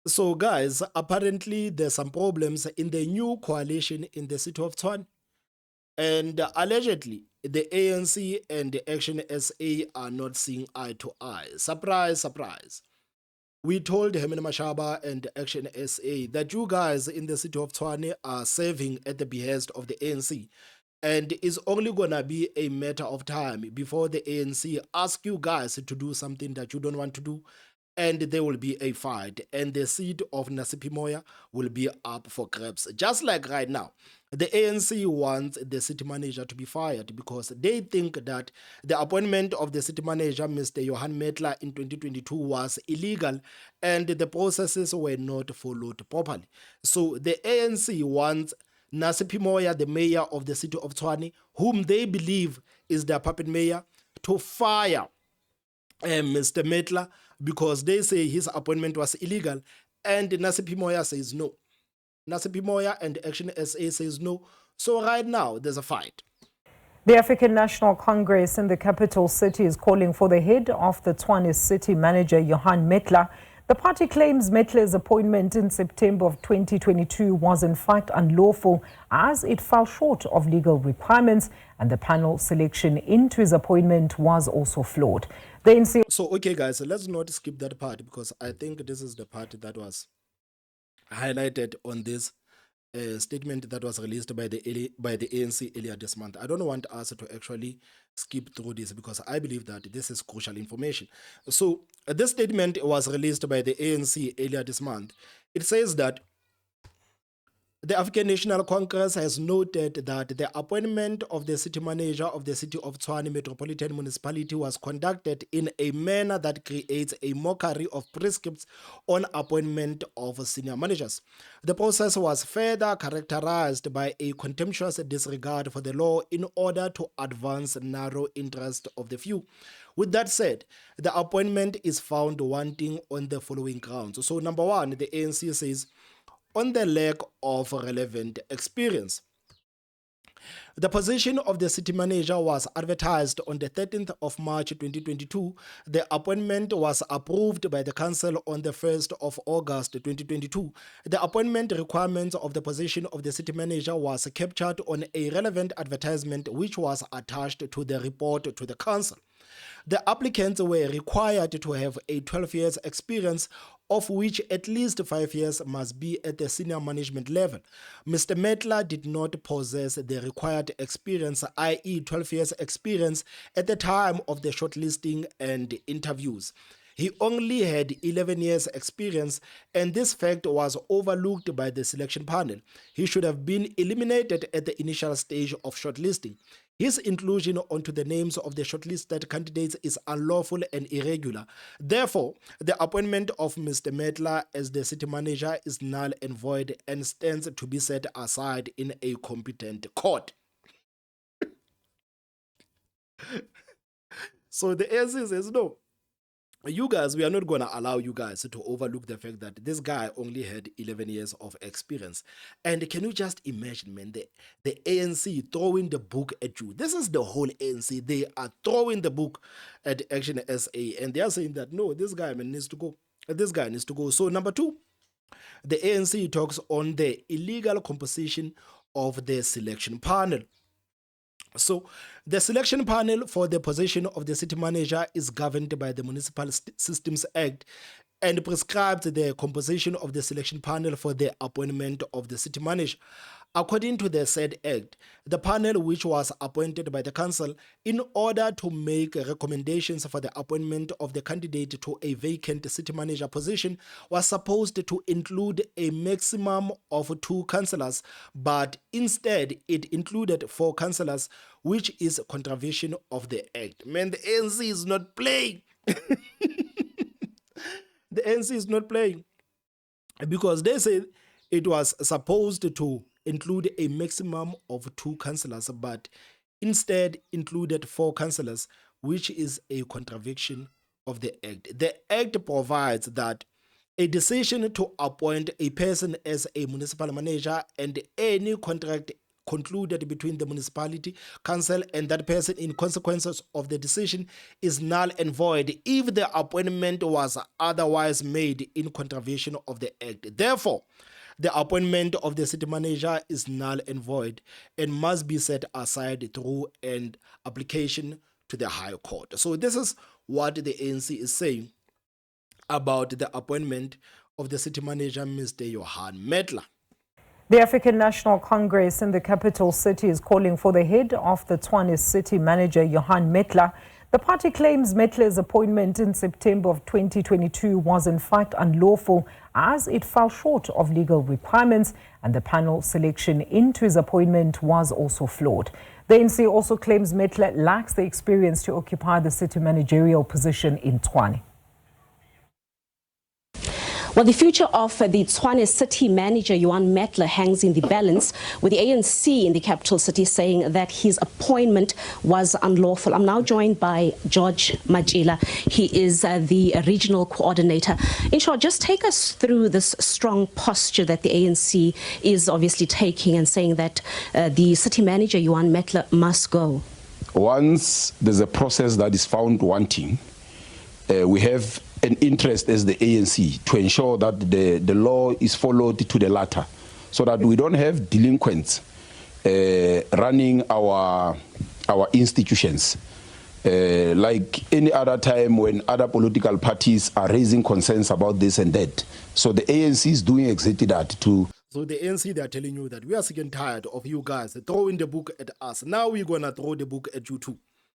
So, guys, apparently there's some problems in the new coalition in the city of Tshwane. And allegedly, the ANC and the ActionSA are not seeing eye to eye. Surprise, surprise. We told Hemene Mashaba and ActionSA that you guys in the city of Tshwane are serving at the behest of the ANC. And it's only gonna be a matter of time before the ANC ask you guys to do something that you don't want to do, and there will be a fight, and the seat of Nasipi Moya will be up for grabs. Just like right now, the ANC wants the city manager to be fired because they think that the appointment of the city manager, Mr. Johan Metler, in 2022 was illegal and the processes were not followed properly. So the ANC wants Nasipi Moya, the mayor of the city of Tshwane, whom they believe is their puppet mayor, to fire Mr. Metler because they say his appointment was illegal, and Nasipi Moya says no. Nasipi Moya and Action SA says no. So right now there's a fight. The African National Congress in the capital city is calling for the head of the Tshwane city manager, Johan Metler. The party claims Metler's appointment in September of 2022 was in fact unlawful as it fell short of legal requirements, and the panel selection into his appointment was also flawed. The ANC. So, okay, guys, so let's not skip that part because I think this is the part that was highlighted on this statement that was released by the ANC earlier this month. I don't want us to actually skip through this because I believe that this is crucial information. So this statement was released by the ANC earlier this month. It says that the African National Congress has noted that the appointment of the city manager of the city of Tshwane Metropolitan Municipality was conducted in a manner that creates a mockery of prescripts on appointment of senior managers. The process was further characterized by a contemptuous disregard for the law in order to advance narrow interest of the few. With that said, the appointment is found wanting on the following grounds. So, number one, the ANC says, on the lack of relevant experience. The position of the city manager was advertised on the 13th of March 2022. The appointment was approved by the council on the 1st of August 2022. The appointment requirements of the position of the city manager was captured on a relevant advertisement which was attached to the report to the council. The applicants were required to have a 12 years experience, of which at least 5 years must be at the senior management level. Mr. Metler did not possess the required experience, i.e. 12 years experience, at the time of the shortlisting and interviews. He only had 11 years experience, and this fact was overlooked by the selection panel. He should have been eliminated at the initial stage of shortlisting. His inclusion onto the names of the shortlisted candidates is unlawful and irregular. Therefore, the appointment of Mr. Metler as the city manager is null and void and stands to be set aside in a competent court. So the ANC says no. You guys, we are not going to allow you guys to overlook the fact that this guy only had 11 years of experience. And can you just imagine, man, the ANC throwing the book at you? This is the whole ANC. They are throwing the book at Action SA, and they are saying that, no, this guy, man, needs to go. This guy needs to go. So, number two, the ANC talks on the illegal composition of the selection panel. So, the selection panel for the position of the city manager is governed by the Municipal Systems Act and prescribes the composition of the selection panel for the appointment of the city manager. According to the said act, the panel, which was appointed by the council in order to make recommendations for the appointment of the candidate to a vacant city manager position, was supposed to include a maximum of 2 councillors, but instead it included 4 councillors, which is a contravention of the act. Man, the ANC is not playing. The ANC is not playing because they said it was supposed to include a maximum of 2 councillors, but instead included 4 councillors, which is a contravention of the act. The act provides that a decision to appoint a person as a municipal manager and any contract concluded between the municipality council and that person in consequences of the decision is null and void if the appointment was otherwise made in contravention of the act. Therefore, the appointment of the city manager is null and void and must be set aside through an application to the High Court. So this is what the ANC is saying about the appointment of the city manager, Mr. Johan Metler. The African National Congress in the capital city is calling for the head of the Tshwane city manager, Johan Metler. The party claims Metler's appointment in September of 2022 was in fact unlawful as it fell short of legal requirements and the panel selection into his appointment was also flawed. The ANC also claims Metler lacks the experience to occupy the city managerial position in Tshwane. Well, the future of the Tshwane city manager, Johan Metler, hangs in the balance, with the ANC in the capital city saying that his appointment was unlawful. I'm now joined by George Matjila. He is the regional coordinator. In short, just take us through this strong posture that the ANC is obviously taking and saying that the city manager, Johan Metler, must go. Once there's a process that is found wanting, we have an interest as the ANC to ensure that the law is followed to the latter, so that we don't have delinquents running our institutions like any other time when other political parties are raising concerns about this and that. So the ANC is doing exactly that too. So the ANC, they are telling you that we are sick and tired of you guys throwing the book at us. Now we're going to throw the book at you too.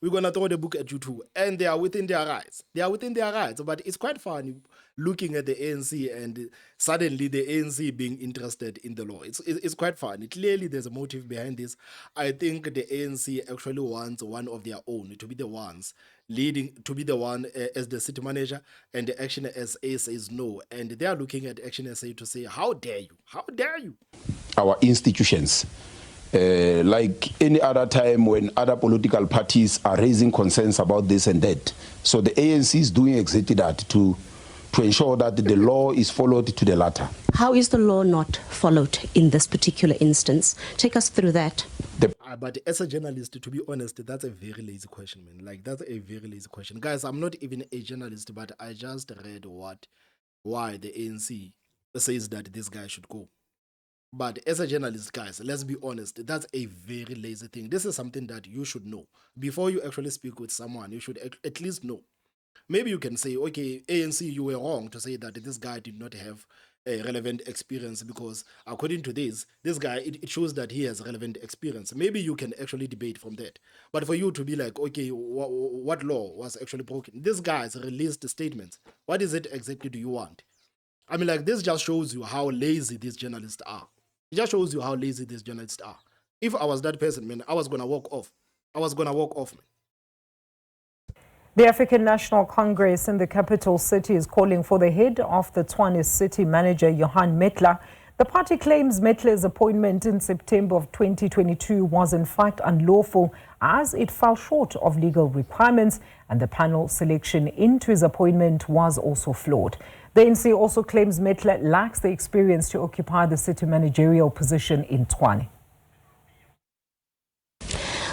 We're going to throw the book at you too. And they are within their rights. They are within their rights. But it's quite funny looking at the ANC and suddenly the ANC being interested in the law. It's quite funny. Clearly, there's a motive behind this. I think the ANC actually wants one of their own to be the ones leading, to be the one as the city manager, and the ActionSA says no. And they are looking at ActionSA to say, how dare you? How dare you? Our institutions. Like any other time when other political parties are raising concerns about this and that. So the ANC is doing exactly that to ensure that the law is followed to the latter. How is the law not followed in this particular instance? Take us through that. But as a journalist, to be honest, that's a very lazy question, man. Like, that's a very lazy question. Guys, I'm not even a journalist, but I just read why the ANC says that this guy should go. But as a journalist, guys, let's be honest, that's a very lazy thing. This is something that you should know. Before you actually speak with someone, you should at least know. Maybe you can say, okay, ANC, you were wrong to say that this guy did not have a relevant experience because according to this guy, it shows that he has relevant experience. Maybe you can actually debate from that. But for you to be like, okay, what law was actually broken? This guy's released statements. What is it exactly do you want? I mean, like, this just shows you how lazy these journalists are. It just shows you how lazy these journalists are. If I was that person, man, I was going to walk off. Man. The African National Congress in the capital city is calling for the head of the Tshwane city manager, Johan Metler. The party claims Metler's appointment in September of 2022 was in fact unlawful as it fell short of legal requirements and the panel selection into his appointment was also flawed. The ANC also claims Metler lacks the experience to occupy the city managerial position in Tshwane.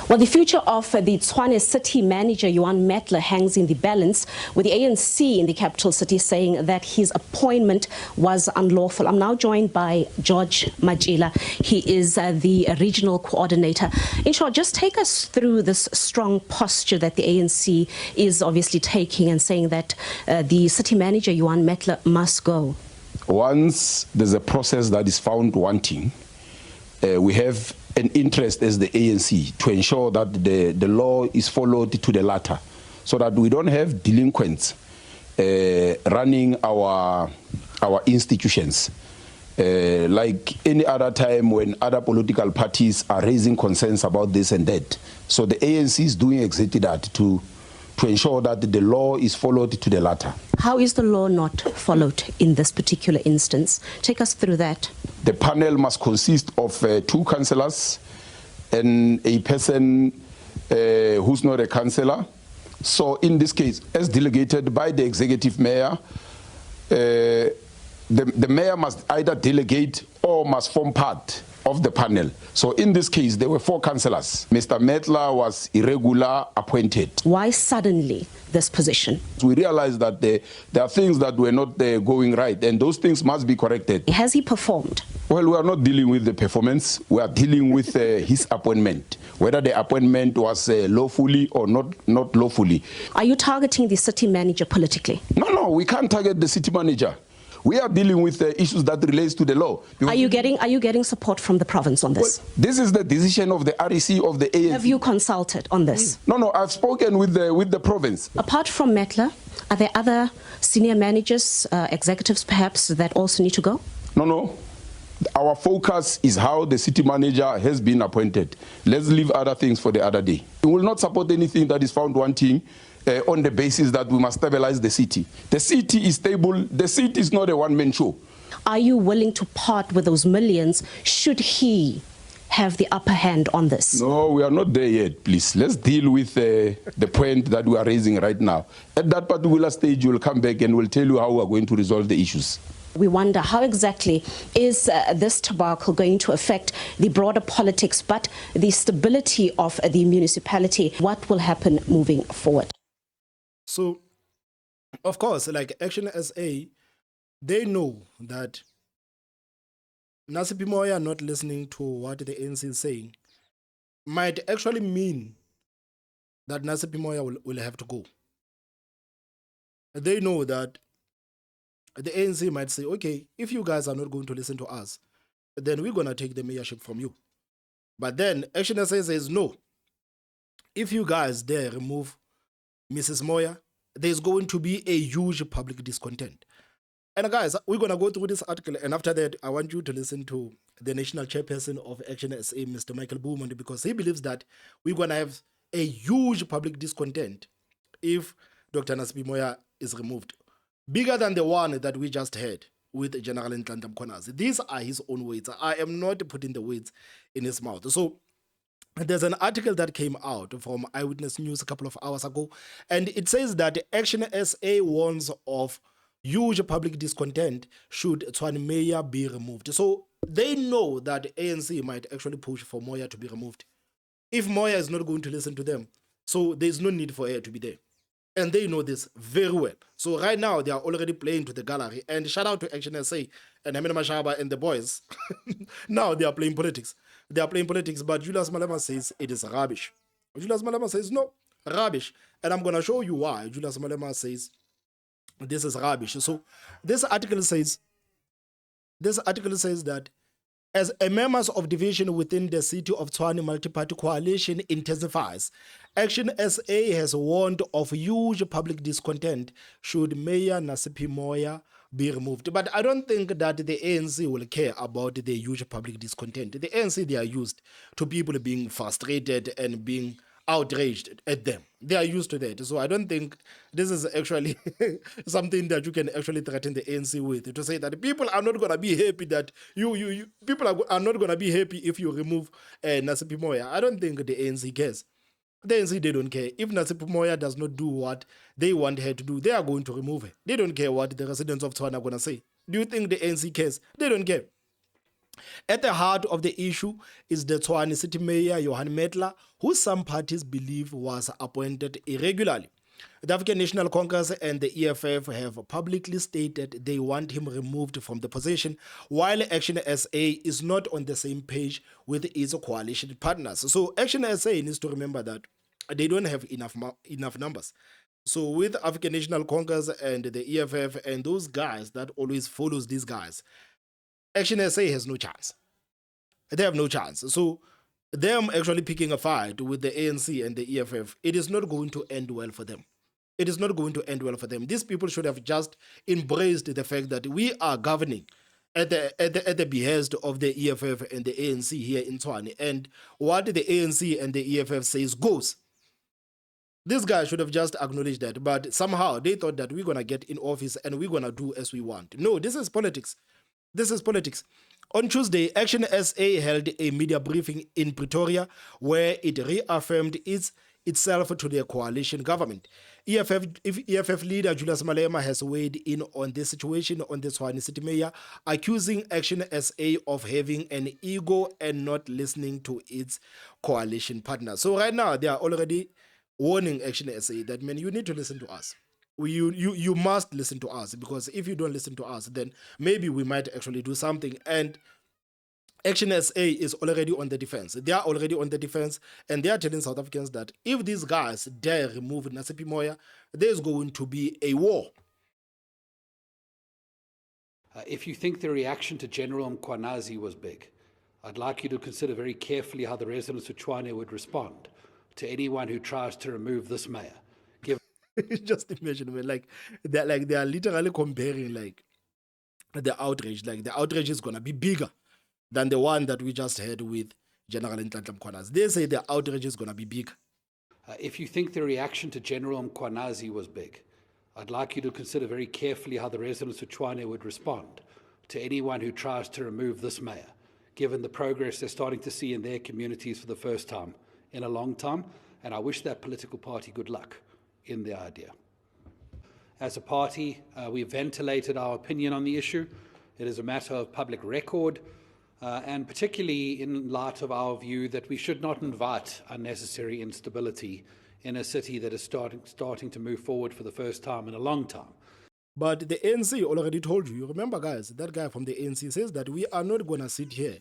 Well, the future of the Tshwane city manager, Johan Metler, hangs in the balance, with the ANC in the capital city saying that his appointment was unlawful. I'm now joined by George Matjila. He is the regional coordinator. In short, just take us through this strong posture that the ANC is obviously taking and saying that the city manager, Johan Metler, must go. Once there's a process that is found wanting, we have an interest as the ANC to ensure that the law is followed to the latter, so that we don't have delinquents running our institutions like any other time when other political parties are raising concerns about this and that. So the ANC is doing exactly that to ensure that the law is followed to the latter. How is the law not followed in this particular instance? Take us through that. The panel must consist of 2 councillors and a person who's not a councillor. So in this case, as delegated by the executive mayor, the mayor must either delegate or must form part of the panel. So in this case, there were 4 councillors. Mr. Metla was irregular appointed. Why suddenly this position? We realized that there are things that were not going right, and those things must be corrected. Has he performed? Well, we are not dealing with the performance. We are dealing with his appointment, whether the appointment was lawfully or not lawfully. Are you targeting the city manager politically? No, we can't target the city manager. We are dealing with issues that relates to the law. Are you getting support from the province on this? Well, this is the decision of the REC of the ANC. Have you consulted on this? No, I've spoken with the province. Apart from Metla, are there other senior managers, executives perhaps, that also need to go? No. Our focus is how the city manager has been appointed. Let's leave other things for the other day. We will not support anything that is found wanting on the basis that we must stabilize the city. The city is stable. The city is not a one-man show. Are you willing to part with those millions should he have the upper hand on this? No, we are not there yet, please. Let's deal with the point that we are raising right now. At that particular stage, we'll come back and we'll tell you how we are going to resolve the issues. We wonder how exactly is this debacle going to affect the broader politics, but the stability of the municipality. What will happen moving forward? So, of course, like ActionSA, they know that Nasipi Moya not listening to what the ANC is saying might actually mean that Nasipi Moya will have to go. They know that the ANC might say, okay, if you guys are not going to listen to us, then we're going to take the mayorship from you. But then ActionSA says, no, if you guys dare remove Mrs. Moya, there's going to be a huge public discontent. And guys, we're going to go through this article, and after that, I want you to listen to the national chairperson of ActionSA, Mr. Michael Bowman, because he believes that we're going to have a huge public discontent if Dr. Nasipi Moya is removed. Bigger than the one that we just had with General Nhlanhla Mkhwanazi. These are his own words. I am not putting the words in his mouth. So there's an article that came out from Eyewitness News a couple of hours ago, and it says that ActionSA warns of huge public discontent should Tshwane Mayor be removed. So they know that ANC might actually push for Moya to be removed. If Moya is not going to listen to them, so there's no need for her to be there. And they know this very well. So right now, they are already playing to the gallery. And shout out to ActionSA and Amina Mashaba and the boys. Now they are playing politics. They are playing politics, but Julius Malema says it is rubbish. Julius Malema says, no, rubbish. And I'm going to show you why Julius Malema says this is rubbish. So this article says that as a members of division within the city of Tshwane multi-party coalition intensifies, ActionSA has warned of huge public discontent should Mayor Nasipi Moya be removed. But I don't think that the ANC will care about the huge public discontent. The ANC, they are used to people being frustrated and being outraged at them. They are used to that. So I don't think this is actually something that you can actually threaten the ANC with, to say that people are not going to be happy that people are not going to be happy if you remove Nasipi Moya. I don't think the ANC cares. The ANC, they don't care. If Nasipi Moya does not do what they want her to do, they are going to remove her. They don't care what the residents of Tshwane are going to say. Do you think the ANC cares? They don't care. At the heart of the issue is the Tshwane City Mayor, Johan Metla, who some parties believe was appointed irregularly. The African National Congress and the EFF have publicly stated they want him removed from the position, while ActionSA is not on the same page with its coalition partners. So ActionSA needs to remember that they don't have enough numbers. So with African National Congress and the EFF and those guys that always follows these guys, ActionSA has no chance. They have no chance. So them actually picking a fight with the ANC and the EFF, it is not going to end well for them. It is not going to end well for them. These people should have just embraced the fact that we are governing at the behest of the EFF and the ANC here in Tshwane. And what the ANC and the EFF says goes. This guy should have just acknowledged that. But somehow they thought that we're going to get in office and we're going to do as we want. No, this is politics. This is politics. On Tuesday, ActionSA held a media briefing in Pretoria where it reaffirmed its itself to the coalition government. EFF leader Julius Malema has weighed in on this situation on the Tshwane City Mayor, accusing ActionSA of having an ego and not listening to its coalition partners. So right now, they are already warning ActionSA that, man, you need to listen to us. You must listen to us, because if you don't listen to us, then maybe we might actually do something. And ActionSA is already on the defense. They are already on the defense, and they are telling South Africans that if these guys dare remove Nasipi Moya, there's going to be a war. If you think the reaction to General Mkwanazi was big, I'd like you to consider very carefully how the residents of Tshwane would respond to anyone who tries to remove this mayor. Just imagine, man, like they are literally comparing like the outrage. Like the outrage is gonna be bigger than the one that we just had with General Nhlanhla Mkhwanazi. They say the outrage is gonna be big. If you think the reaction to General Mkwanazi was big, I'd like you to consider very carefully how the residents of Tshwane would respond to anyone who tries to remove this mayor, given the progress they're starting to see in their communities for the first time in a long time. And I wish that political party good luck in the idea. As a party, we ventilated our opinion on the issue. It is a matter of public record, and particularly in light of our view that we should not invite unnecessary instability in a city that is starting to move forward for the first time in a long time. But the ANC already told you remember, guys, that guy from the ANC says that we are not going to sit here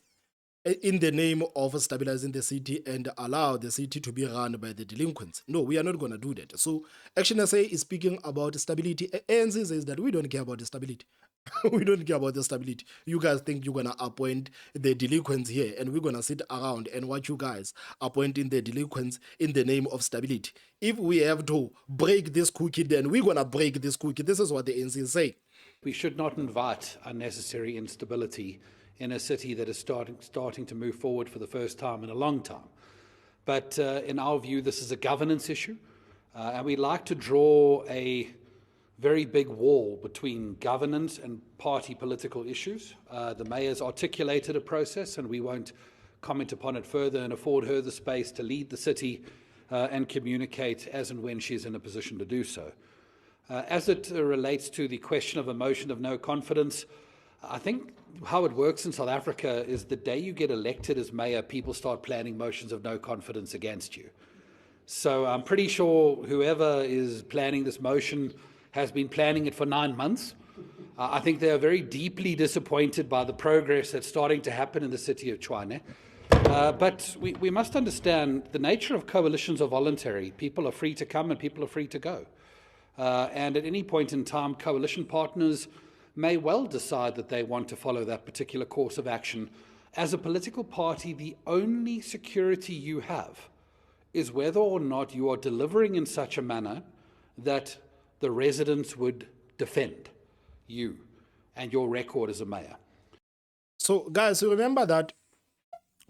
in the name of stabilizing the city and allow the city to be run by the delinquents. No, we are not going to do that. So ActionSA is speaking about stability. ANC says that we don't care about the stability. We don't care about the stability. You guys think you're going to appoint the delinquents here, and we're going to sit around and watch you guys appointing the delinquents in the name of stability. If we have to break this cookie, then we're going to break this cookie. This is what the ANC is saying. We should not invite unnecessary instability in a city that is starting to move forward for the first time in a long time. But in our view, this is a governance issue, and we like to draw a very big wall between governance and party political issues. The mayor's articulated a process, and we won't comment upon it further and afford her the space to lead the city and communicate as and when she's in a position to do so. As it relates to the question of a motion of no confidence, I think how it works in South Africa is the day you get elected as mayor, people start planning motions of no confidence against you. So I'm pretty sure whoever is planning this motion has been planning it for 9 months. I think they are very deeply disappointed by the progress that's starting to happen in the city of Tshwane. But we must understand the nature of coalitions are voluntary. People are free to come and people are free to go. And at any point in time, coalition partners may well decide that they want to follow that particular course of action. As a political party, the only security you have is whether or not you are delivering in such a manner that the residents would defend you and your record as a mayor. So, guys, you remember that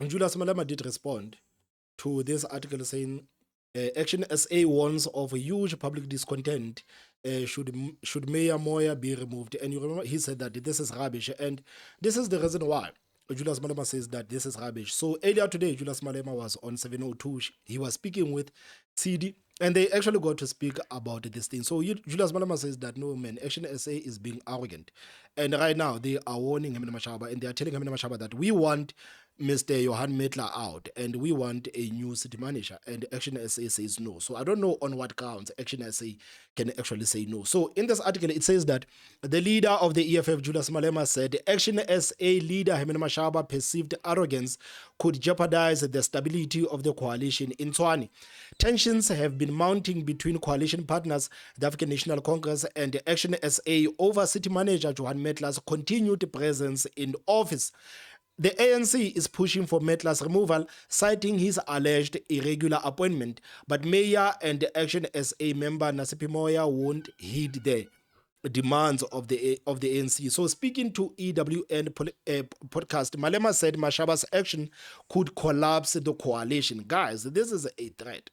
Julius Malema did respond to this article saying ActionSA warns of a huge public discontent should Mayor Moya be removed. And you remember he said that this is rubbish, and this is the reason why Julius Malema says that this is rubbish. So earlier today, Julius Malema was on 702. He was speaking with CD, and they actually got to speak about this thing. So Julius Malema says that, no, man, ActionSA is being arrogant. And right now, they are warning Hamina Mashaba, and they are telling Hamina Mashaba that we want Mr. Johan Metler out, and we want a new city manager, and ActionSA says no. So I don't know on what grounds ActionSA can actually say no. So in this article, it says that the leader of the EFF, Julius Malema, said ActionSA leader Hamina Mashaba perceived arrogance could jeopardize the stability of the coalition in Tshwane. Tensions have been mounting between coalition partners, the African National Congress and ActionSA, over city manager Johan Metler's continued presence in office. The ANC is pushing for Metler's removal, citing his alleged irregular appointment, but Mayor and ActionSA member Nasipi Moya won't heed the demands of the ANC. So speaking to EWN podcast, Malema said Mashaba's action could collapse the coalition. Guys, this is a threat.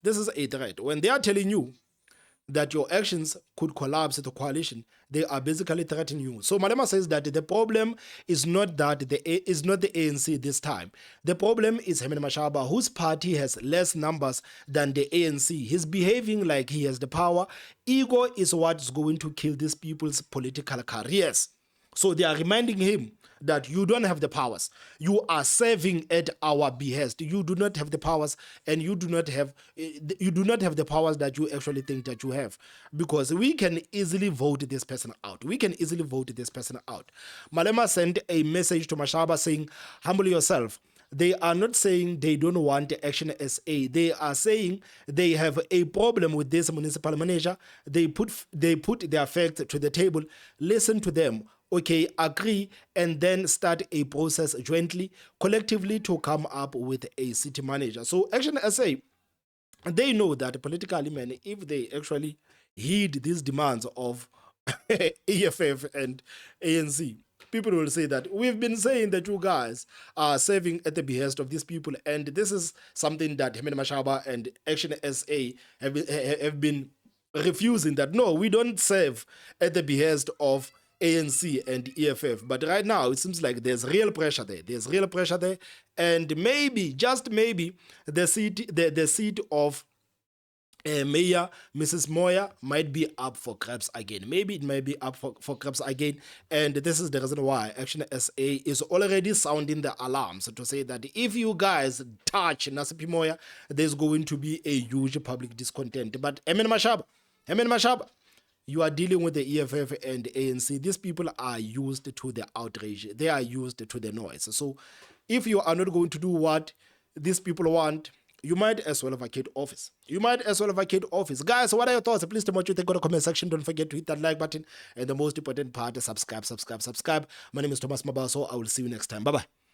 This is a threat. When they are telling you that your actions could collapse the coalition, they are basically threatening you. So Malema says that the problem is not that is not the ANC this time. The problem is Herman Mashaba, whose party has less numbers than the ANC. He's behaving like he has the power. Ego is what's going to kill these people's political careers. So they are reminding him that you don't have the powers. You are serving at our behest. You do not have the powers, and you do not have the powers that you actually think that you have, because we can easily vote this person out. We can easily vote this person out. Malema sent a message to Mashaba saying, humble yourself. They are not saying they don't want ActionSA. They are saying they have a problem with this municipal manager. They put their facts to the table. Listen to them. Okay, agree, and then start a process jointly, collectively, to come up with a city manager. So ActionSA, they know that politically, man, if they actually heed these demands of EFF and ANC, people will say that we've been saying that you guys are serving at the behest of these people, and this is something that Herman Mashaba and ActionSA have been refusing, that no, we don't serve at the behest of ANC and EFF. But right now, it seems like there's real pressure there. There's real pressure there. And maybe, just maybe, the seat of Mayor Mrs. Moya might be up for grabs again. Maybe it might be up for grabs again. And this is the reason why ActionSA is already sounding the alarms to say that if you guys touch Nasipi Moya, there's going to be a huge public discontent. But Herman Mashaba, you are dealing with the EFF and ANC. These people are used to the outrage. They are used to the noise. So if you are not going to do what these people want, you might as well vacate office. Guys, what are your thoughts? Please tell me what you think in the comment section. Don't forget to hit that like button. And the most important part is subscribe. My name is Thomas Mabaso. I will see you next time. Bye-bye.